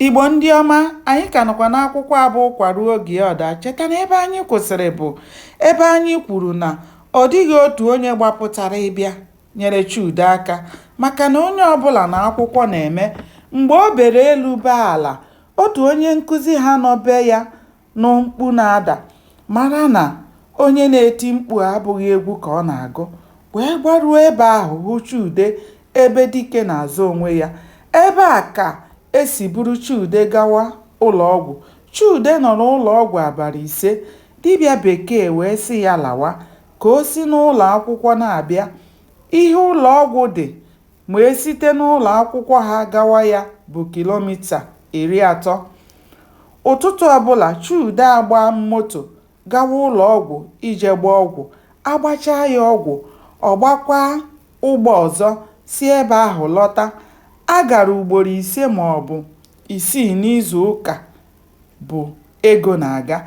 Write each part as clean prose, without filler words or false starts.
Igbo ndị ọma, anyị ka nọkwa n'akwụkwọ abụ ụkwa ruo oge ọda. Cheta na ebe anyị kwụsịrị bụ ebe anyị kwuru na ọ dịghị otu onye gbapụtara ịbịa nyere Chude aka, maka na onye ọbụla na akwụkwọ na-eme. Mgbe o bere elu bee ala, otu onye nkụzi ha nọ be ya nụ mkpu na-ada, mara na onye na-eti mkpu abụghị egwu ka ọ na-agụ, wee gbaruo ebe ahụ hụ Chude ebe dike na-azụ onwe ya. Ebe a ka esi buru Chude gawa ụlọọgwụ. Chude nọ n'ụlọọgwụ abalị 5. Dibịa bekee wee sị ya lawa ka o si n'ụlọ akwụkwọ na-abịa. Ihe ụlọọgwụ dị ma site n'ụlọ akwụkwọ ha gawa ya bụ kilomita 30. Ụtụtụ ọbụla Chude agba moto gawa ụlọọgwụ ije gbaa ọgwụ. Agbachaa ya ọgwụ, ọ gbakwa ụgbọ ọzọ si ebe ahụ lọta. A gara ugboro 5 ma ọ bụ 6 n'izu ụka bụ ego na-aga.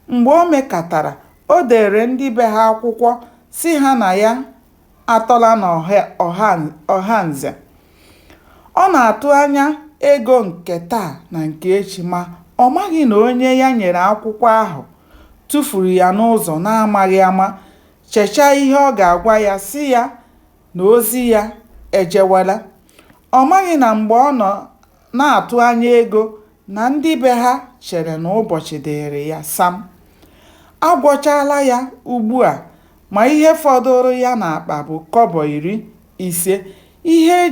Mgbe o mekatara, o dere ndị be ha akwụkwọ si ha na ya atọla n'ọhanze. Ọ na-atụ anya ego nke taa na nke echi, ma ọ maghị na onye ya nyere akwụkwọ ahụ tụfuru ya n'ụzọ na-amaghị ama. Chechaa ihe ọ ga-agwa ya si ya na ozi ya ejewela. Ọ maghị na mgbe ọ nọ na-atụ anya ego na ndị be ha chere na ụbọchị dịrị ya sam. Agwọchala ya ugbu a, ma ihe fọdụrụ ya n'akpa bụ kobo 50. Ihe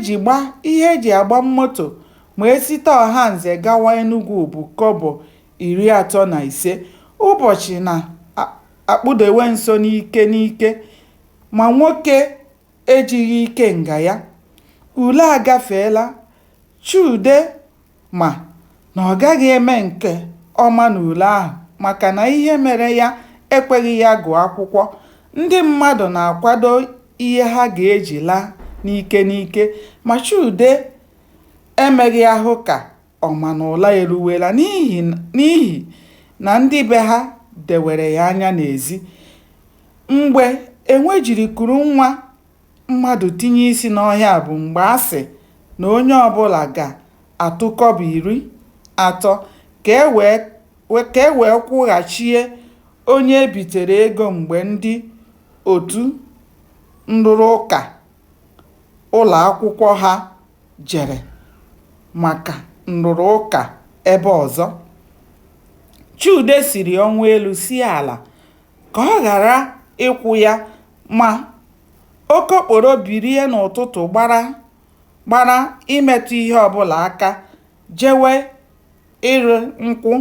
eji agba moto ma site ọhanze gawa Enugu bụ kobo 35. Ụbọchị na-akpụdewe nso n'ike, ma nwoke ejighị ike nga ya. Ule agafeela. Chude ma na ọ gaghị eme nke ọma n'ule ahụ, maka na ihe mere ya ekweghị ya gụọ akwụkwọ. Ndị mmadụ na-akwado ihe ha ga-eji laa n'ike, ma Chude emeghị ahụ ka ọma na ụla eruwela, n'ihi na ndị be ha dewere ya anya n'ezi. Mgbe enwe jiri kuru nwa mmadụ tinye isi n'ọhịa bụ mgbe a sị na onye ọbụla ga-atụ kobo 30 ka e wee kwụghachie onye ebitere ego. Mgbe ndị otu nrụrụ ụka ụlọ akwụkwọ ha jere maka nrụrụ ụka ebe ọzọ, Chude siri ọnwụ elu si ala ka ọ ghara ịkwụ ya, ma okokporo birie n'ụtụtụ gbara imetụ ihe ọbụla aka, jewe ịrụ nkwụ.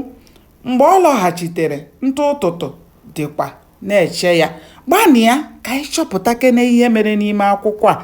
Mgbe ọ lọghachitere, ntụ ụtụtụ dịkwa na-eche ya. Gbanịa ka anyị chọpụta kene ihe mere n'ime akwụkwọ a.